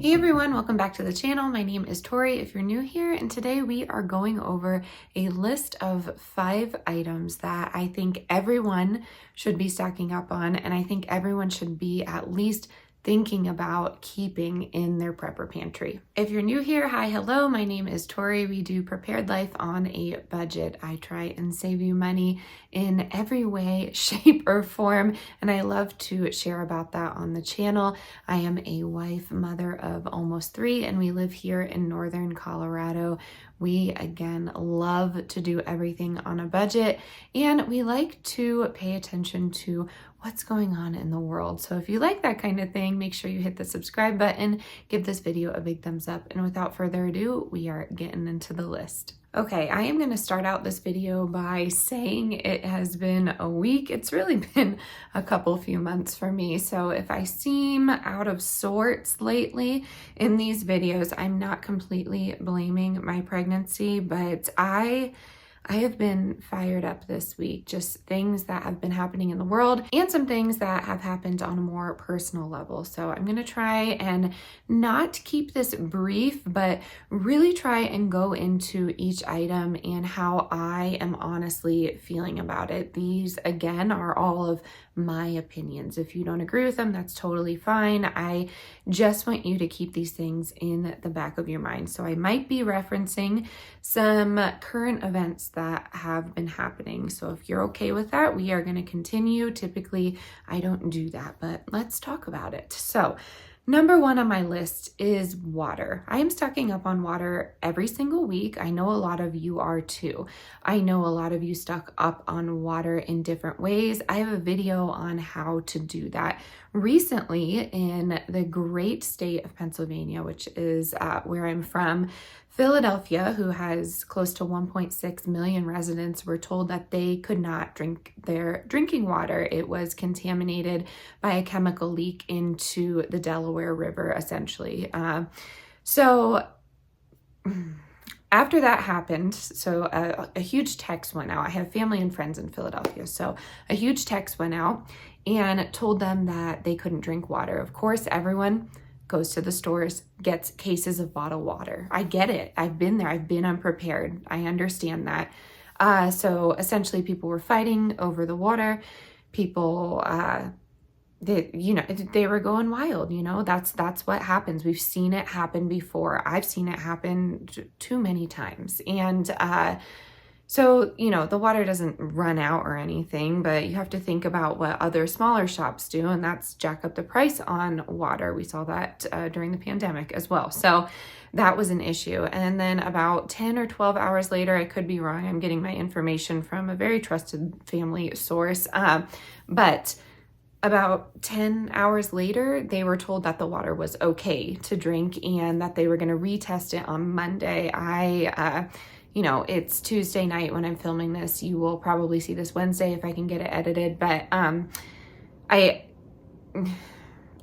Hey everyone, welcome back to the channel. My name is Tori if you're new here, and today we are going over a list of 5 items that I think everyone should be stocking up on, and I think everyone should be at least thinking about keeping in their prepper pantry. If you're new here, hi, hello, my name is Tori. We do Prepared Life on a budget. I try and save you money in every way, shape, or form, and I love to share about that on the channel. I am a wife, mother of almost 3, and we live here in Northern Colorado. We, again, love to do everything on a budget, and we like to pay attention to what's going on in the world. So if you like that kind of thing, make sure you hit the subscribe button, give this video a big thumbs up, and without further ado, we are getting into the list. Okay, I am going to start out this video by saying it has been a week. It's really been a few months for me. So if I seem out of sorts lately in these videos, I'm not completely blaming my pregnancy, but I have been fired up this week, just things that have been happening in the world and some things that have happened on a more personal level. So I'm going to try and not keep this brief, but really try and go into each item and how I am honestly feeling about it. These, again, are all of my opinions. If you don't agree with them, that's totally fine. I just want you to keep these things in the back of your mind. So I might be referencing some current events that have been happening. So if you're okay with that, we are going to continue. Typically, I don't do that, but let's talk about it. So number 1 on my list is water. I am stocking up on water every single week. I know a lot of you are too. I know a lot of you stock up on water in different ways. I have a video on how to do that recently in the great state of Pennsylvania, which is where I'm from. Philadelphia, who has close to 1.6 million residents, were told that they could not drink their drinking water. It was contaminated by a chemical leak into the Delaware River, essentially. So after that happened, a huge text went out. I have family and friends in Philadelphia, so a huge text went out and told them that they couldn't drink water. Of course, everyone goes to the stores, gets cases of bottled water. I get it. I've been there. I've been unprepared. I understand that. So essentially people were fighting over the water. People, they were going wild, that's what happens. We've seen it happen before. I've seen it happen too many times. And, so, the water doesn't run out or anything, but you have to think about what other smaller shops do, and that's jack up the price on water. We saw that during the pandemic as well. So that was an issue. And then about 10 or 12 hours later, I could be wrong, I'm getting my information from a very trusted family source, but about 10 hours later, they were told that the water was okay to drink and that they were going to retest it on Monday. It's Tuesday night when I'm filming this. You will probably see this Wednesday if I can get it edited, but I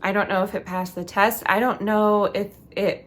don't know if it passed the test. I don't know if it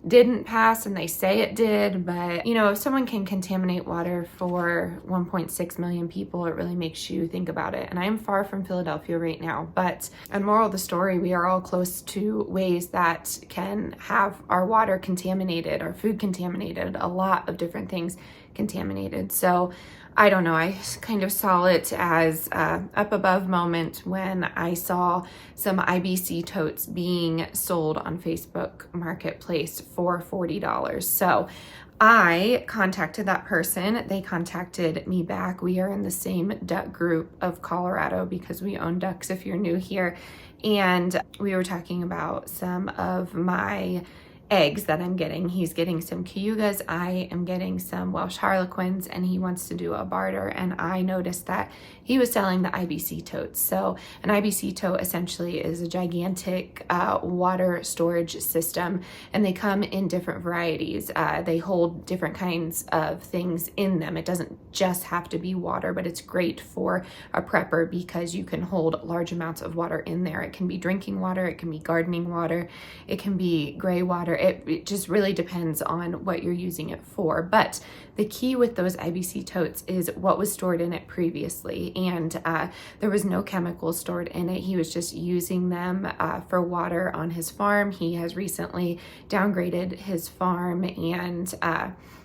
didn't pass and they say it did, but if someone can contaminate water for 1.6 million people, it really makes you think about it. And I am far from Philadelphia right now, but and moral of the story, we are all close to ways that can have our water contaminated, our food contaminated, a lot of different things contaminated. So I don't know, I kind of saw it as up above moment when I saw some IBC totes being sold on Facebook Marketplace for $40. So I contacted that person. They contacted me back. We are in the same duck group of Colorado because we own ducks if you're new here. And we were talking about some of my eggs that I'm getting. He's getting some Cayugas, I am getting some Welsh Harlequins, and he wants to do a barter, and I noticed that he was selling the IBC totes. So an IBC tote essentially is a gigantic water storage system, and they come in different varieties. They hold different kinds of things in them. It doesn't just have to be water, but it's great for a prepper because you can hold large amounts of water in there. It can be drinking water, it can be gardening water, it can be gray water, It just really depends on what you're using it for. But the key with those IBC totes is what was stored in it previously. And there was no chemicals stored in it. He was just using them for water on his farm. He has recently downgraded his farm and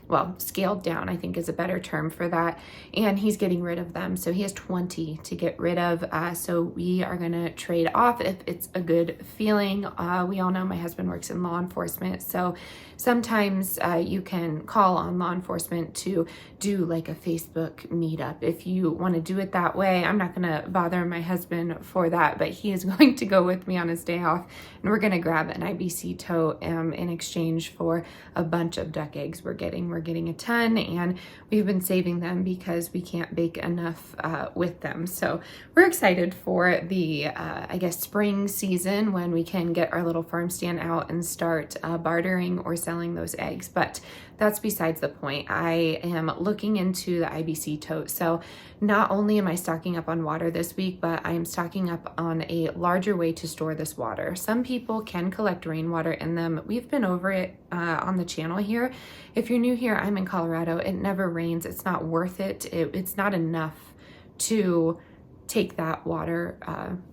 well, scaled down, I think is a better term for that. And he's getting rid of them. So he has 20 to get rid of. So we are gonna trade off if it's a good feeling. We all know my husband works in law enforcement. So sometimes you can call on law enforcement to do like a Facebook meetup. If you wanna do it that way, I'm not gonna bother my husband for that, but he is going to go with me on his day off, and we're gonna grab an IBC tote in exchange for a bunch of duck eggs we're getting a ton, and we've been saving them because we can't bake enough with them. So we're excited for the, I guess, spring season when we can get our little farm stand out and start bartering or selling those eggs. But that's besides the point. I am looking into the IBC tote. So not only am I stocking up on water this week, but I'm stocking up on a larger way to store this water. Some people can collect rainwater in them. We've been over it on the channel here. If you're new here, I'm in Colorado. It never rains. It's not worth it. It's not enough to take that water,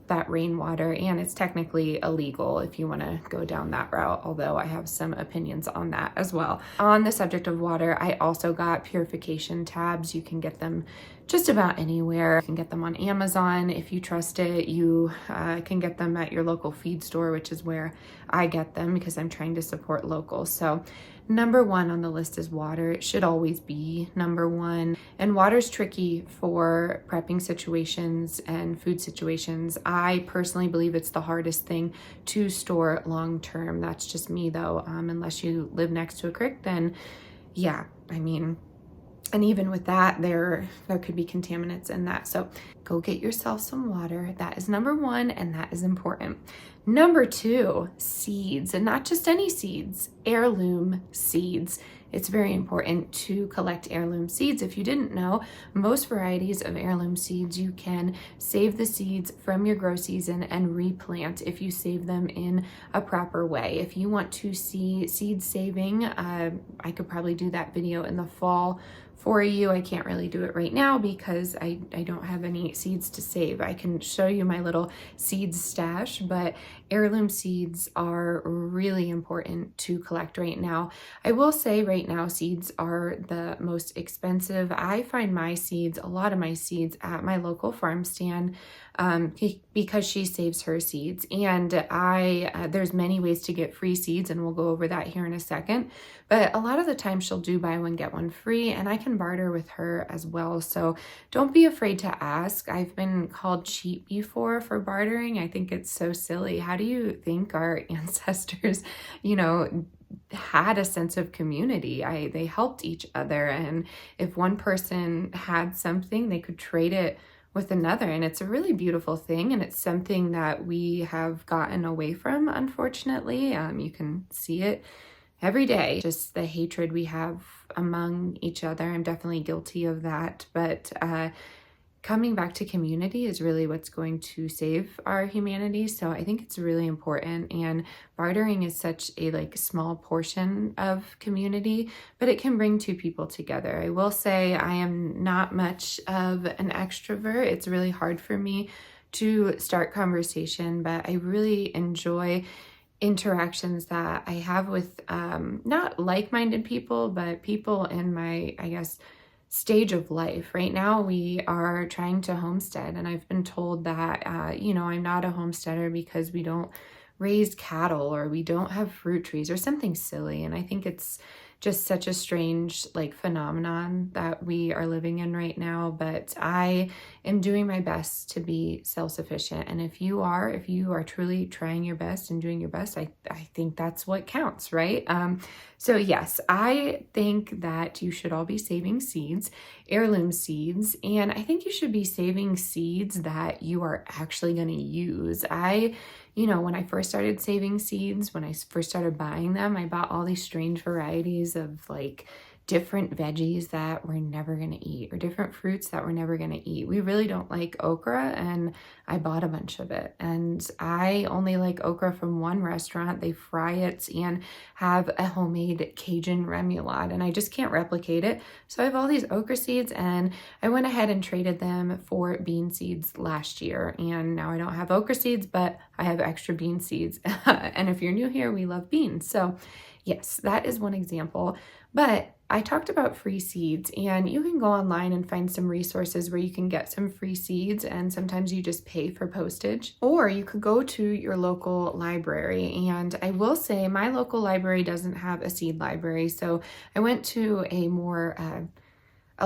that rainwater, and it's technically illegal if you want to go down that route, although I have some opinions on that as well. On the subject of water, I also got purification tabs. You can get them just about anywhere. You can get them on Amazon. If you trust it, you can get them at your local feed store, which is where I get them because I'm trying to support local. So number one on the list is water. It should always be number one. And water's tricky for prepping situations and food situations. I personally believe it's the hardest thing to store long term. That's just me though. Unless you live next to a creek, then yeah, I mean, and even with that, there could be contaminants in that. So go get yourself some water. That is number one, and that is important. Number two, seeds, and not just any seeds, heirloom seeds. It's very important to collect heirloom seeds. If you didn't know, most varieties of heirloom seeds, you can save the seeds from your grow season and replant if you save them in a proper way. If you want to see seed saving, I could probably do that video in the fall for you. I can't really do it right now because I don't have any seeds to save. I can show you my little seeds stash, but heirloom seeds are really important to collect right now. I will say right now seeds are the most expensive. I find my seeds, a lot of my seeds at my local farm stand because she saves her seeds, and there's many ways to get free seeds, and we'll go over that here in a second, but a lot of the time she'll do buy one get one free, and I can barter with her as well. So don't be afraid to ask. I've been called cheap before for bartering. I think it's so silly. How do you think our ancestors, had a sense of community? They helped each other, and if one person had something, they could trade it with another, and it's a really beautiful thing, and it's something that we have gotten away from, unfortunately. You can see it every day, just the hatred we have among each other. I'm definitely guilty of that, but coming back to community is really what's going to save our humanity. So I think it's really important, and bartering is such a small portion of community, but it can bring two people together. I will say I am not much of an extrovert. It's really hard for me to start conversation, but I really enjoy interactions that I have with not like-minded people, but people in my, I guess, stage of life. Right now we are trying to homestead, and I've been told that I'm not a homesteader because we don't raise cattle or we don't have fruit trees or something silly, and I think it's just such a strange phenomenon that we are living in right now. But I am doing my best to be self-sufficient, and if you are truly trying your best and doing your best, I think that's what counts, right? So yes, I think that you should all be saving seeds, heirloom seeds, and I think you should be saving seeds that you are actually going to use. When I first started saving seeds, when I first started buying them, I bought all these strange varieties of different veggies that we're never going to eat or different fruits that we're never going to eat. We really don't like okra, and I bought a bunch of it. And I only like okra from one restaurant. They fry it and have a homemade Cajun remoulade, and I just can't replicate it. So I have all these okra seeds, and I went ahead and traded them for bean seeds last year. And now I don't have okra seeds, but I have extra bean seeds. And if you're new here, we love beans. So yes, that is one example. But I talked about free seeds, and you can go online and find some resources where you can get some free seeds, and sometimes you just pay for postage. Or you could go to your local library, and I will say my local library doesn't have a seed library, so I went to a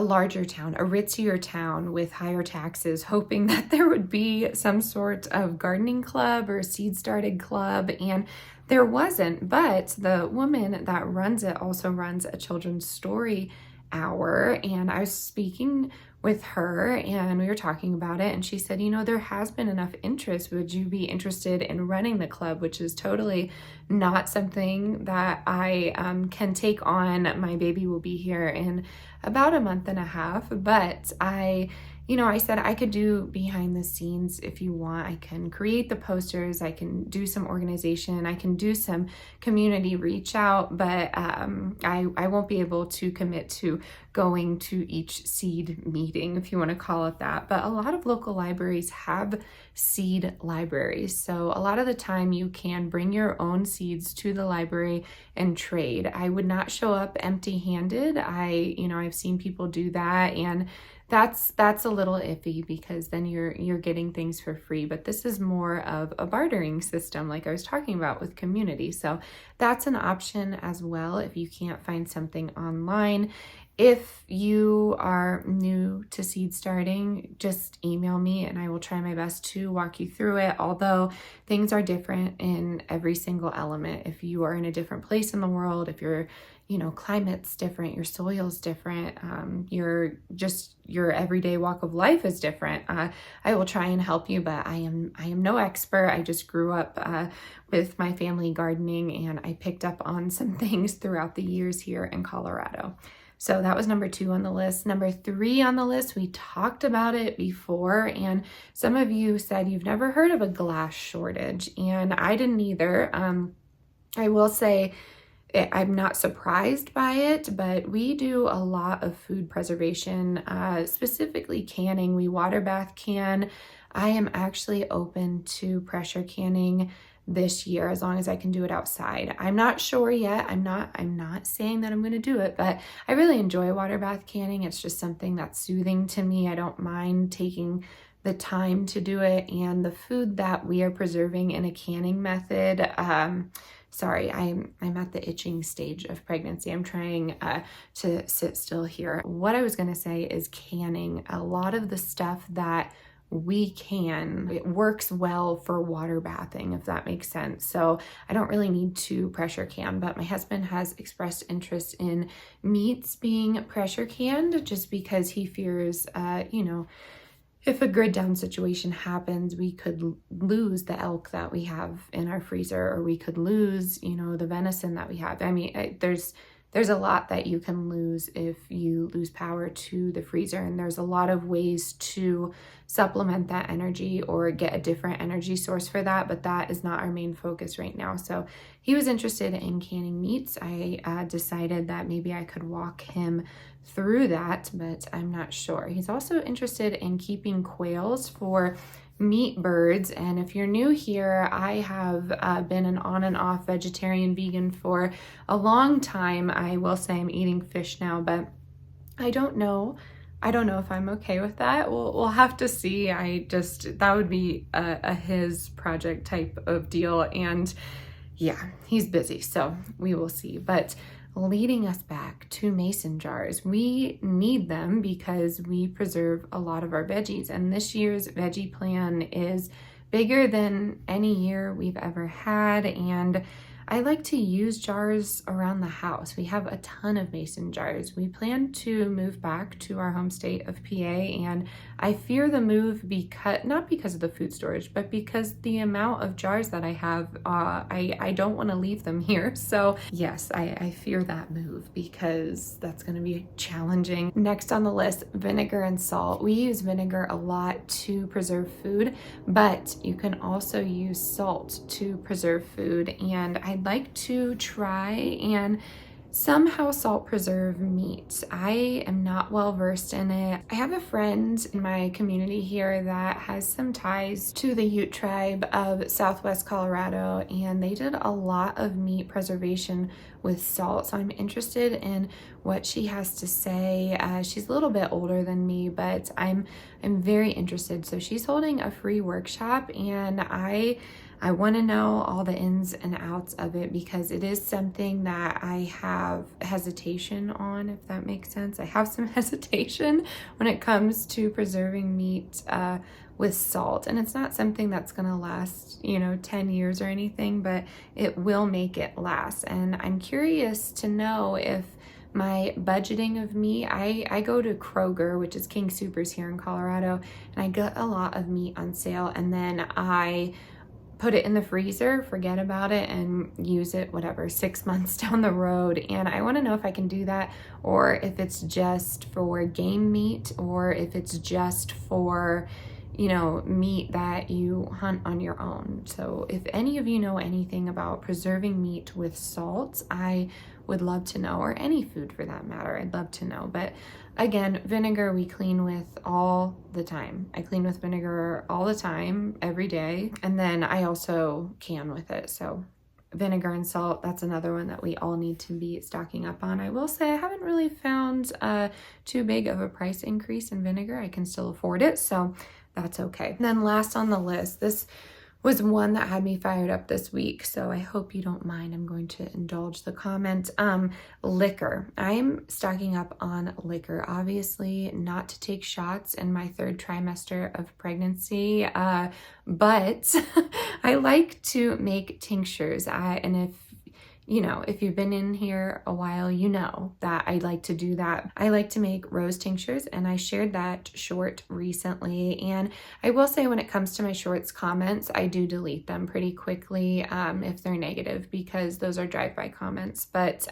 larger town, a ritzier town with higher taxes, hoping that there would be some sort of gardening club or seed started club, and there wasn't. But the woman that runs it also runs a children's story hour, and I was speaking with her and we were talking about it, and she said, you know, there has been enough interest. Would you be interested in running the club? Which is totally not something that I can take on. My baby will be here in about a month and a half, but I said I could do behind the scenes if you want. I can create the posters, I can do some organization, I can do some community reach out, but I won't be able to commit to going to each seed meeting, if you want to call it that. But a lot of local libraries have seed libraries. So a lot of the time you can bring your own seeds to the library and trade. I would not show up empty-handed. I've seen people do that, and that's a little iffy because then you're getting things for free. But this is more of a bartering system like I was talking about with community. So that's an option as well if you can't find something online. If you are new to seed starting, just email me and I will try my best to walk you through it. Although things are different in every single element. If you are in a different place in the world, if your climate's different, your soil's different, your everyday walk of life is different. I will try and help you, but I am no expert. I just grew up with my family gardening, and I picked up on some things throughout the years here in Colorado. So that was number 2 on the list. Number 3 on the list, we talked about it before, and some of you said you've never heard of a glass shortage, and I didn't either. I will say I'm not surprised by it, but we do a lot of food preservation, specifically canning. We water bath can. I am actually open to pressure canning this year as long as I can do it outside. I'm not sure yet. I'm not saying that I'm going to do it, but I really enjoy water bath canning. It's just something that's soothing to me. I don't mind taking the time to do it, and the food that we are preserving in a canning method, sorry, I'm at the itching stage of pregnancy. I'm trying to sit still here. What I was going to say is canning. A lot of the stuff that we can, it works well for water bathing, if that makes sense. So I don't really need to pressure can, but my husband has expressed interest in meats being pressure canned just because he fears, if a grid down situation happens, we could lose the elk that we have in our freezer, or we could lose, the venison that we have. I mean, there's a lot that you can lose if you lose power to the freezer, and there's a lot of ways to supplement that energy or get a different energy source for that, but that is not our main focus right now. So he was interested in canning meats. I decided that maybe I could walk him through that, but I'm not sure. He's also interested in keeping quails for meat birds, and if you're new here, I have been an on and off vegetarian vegan for a long time. I will say I'm eating fish now, but I don't know if I'm okay with that. We'll have to see. That would be a his project type of deal, and yeah, he's busy, so we will see. But leading us back to mason jars. We need them because we preserve a lot of our veggies, and this year's veggie plan is bigger than any year we've ever had, and I like to use jars around the house. We have a ton of mason jars. We plan to move back to our home state of PA, and I fear the move not because of the food storage, but because the amount of jars that I have, I don't want to leave them here. So yes, I fear that move because that's going to be challenging. Next on the list, vinegar and salt. We use vinegar a lot to preserve food, but you can also use salt to preserve food, and I'd like to try and somehow salt preserve meat. I am not well versed in it. I have a friend in my community here that has some ties to the Ute tribe of Southwest Colorado, and they did a lot of meat preservation with salt. So I'm interested in what she has to say. She's a little bit older than me, but I'm very interested. So she's holding a free workshop, and I want to know all the ins and outs of it because it is something that I have hesitation on, if that makes sense. I have some hesitation when it comes to preserving meat with salt, and it's not something that's going to last, 10 years or anything, but it will make it last. And I'm curious to know if my budgeting of meat, I go to Kroger, which is King Soopers here in Colorado, and I get a lot of meat on sale, and then I put it in the freezer, forget about it, and use it, 6 months down the road. And I want to know if I can do that, or if it's just for game meat, or if it's just for, meat that you hunt on your own. So if any of you know anything about preserving meat with salt, I would love to know, or any food for that matter, I'd love to know. But again, vinegar we clean with all the time. I clean with vinegar all the time, every day. And then I also can with it. So vinegar and salt, that's another one that we all need to be stocking up on. I will say I haven't really found too big of a price increase in vinegar. I can still afford it, so that's okay. And then last on the list, this was one that had me fired up this week, so I hope you don't mind. I'm going to indulge the comment. Liquor. I'm stocking up on liquor. Obviously not to take shots in my 3rd trimester of pregnancy, but I like to make tinctures. And if you've been in here a while, you know that I like to do that. I like to make rose tinctures, and I shared that short recently. And I will say, when it comes to my shorts comments, I do delete them pretty quickly if they're negative, because those are drive-by comments. But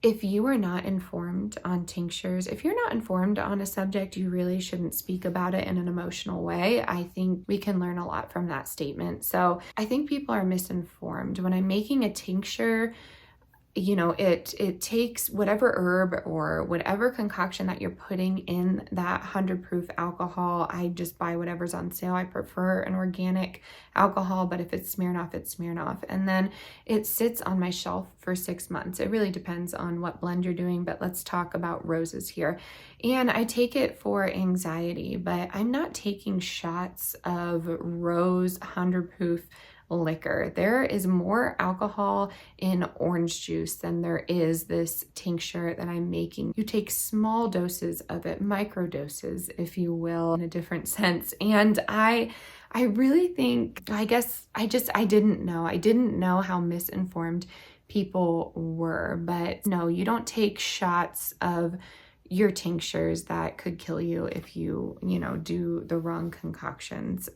if you are not informed on tinctures, if you're not informed on a subject, you really shouldn't speak about it in an emotional way. I think we can learn a lot from that statement. So I think people are misinformed. When I'm making a tincture, it takes whatever herb or whatever concoction that you're putting in that 100 proof alcohol. I just buy whatever's on sale. I prefer an organic alcohol, but if it's Smirnoff, it's Smirnoff. And then it sits on my shelf for 6 months. It really depends on what blend you're doing, but let's talk about roses here. And I take it for anxiety, but I'm not taking shots of rose 100 proof liquor. There is more alcohol in orange juice than there is this tincture that I'm making. You take small doses of it, micro doses, if you will, in a different sense. And I really think, I didn't know. I didn't know how misinformed people were. But no, you don't take shots of your tinctures that could kill you if you do the wrong concoctions.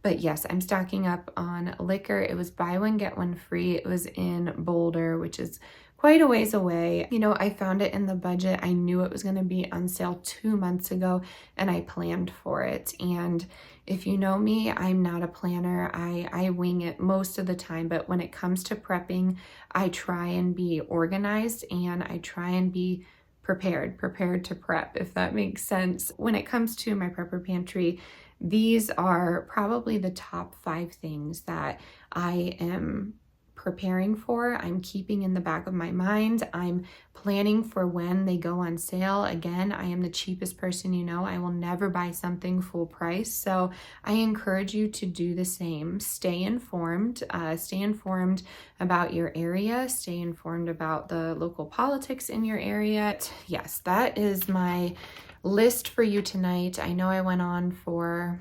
But yes, I'm stocking up on liquor. It was buy one, get one free. It was in Boulder, which is quite a ways away. I found it in the budget. I knew it was going to be on sale 2 months ago, and I planned for it. And if you know me, I'm not a planner. I wing it most of the time, but when it comes to prepping, I try and be organized, and I try and be prepared to prep, if that makes sense. When it comes to my prepper pantry, these are probably the top 5 things that I am preparing for. I'm keeping in the back of my mind. I'm planning for when they go on sale. Again, I am the cheapest person I will never buy something full price. So I encourage you to do the same. Stay informed. Stay informed about your area. Stay informed about the local politics in your area. Yes, that is my list for you tonight. I know I went on for,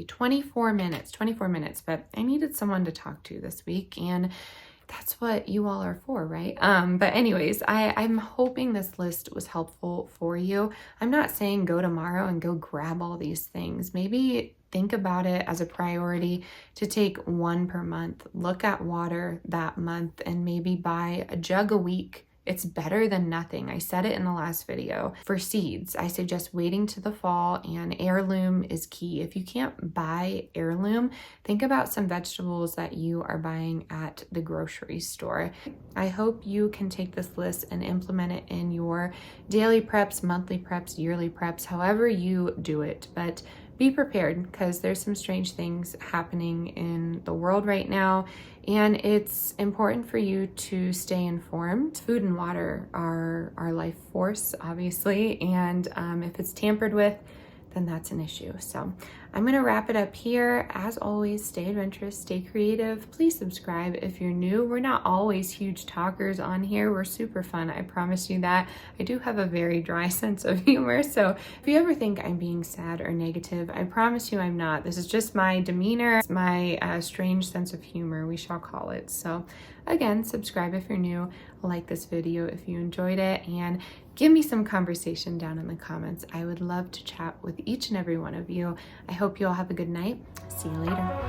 24 minutes, but I needed someone to talk to this week. And that's what you all are for, right? But anyways, I'm hoping this list was helpful for you. I'm not saying go tomorrow and go grab all these things. Maybe think about it as a priority to take one per month. Look at water that month and maybe buy a jug a week. It's better than nothing. I said it in the last video. For seeds, I suggest waiting to the fall, and heirloom is key. If you can't buy heirloom, think about some vegetables that you are buying at the grocery store. I hope you can take this list and implement it in your daily preps, monthly preps, yearly preps, however you do it. But be prepared, because there's some strange things happening in the world right now, and it's important for you to stay informed. Food and water are our life force, obviously, and if it's tampered with, then that's an issue. So I'm gonna wrap it up here. As always, stay adventurous, stay creative. Please subscribe if you're new. We're not always huge talkers on here. We're super fun, I promise you that. I do have a very dry sense of humor, so if you ever think I'm being sad or negative, I promise you I'm not. This is just my demeanor, my strange sense of humor, we shall call it. So again, subscribe if you're new, like this video if you enjoyed it, and give me some conversation down in the comments. I would love to chat with each and every one of you. I hope you all have a good night. See you later.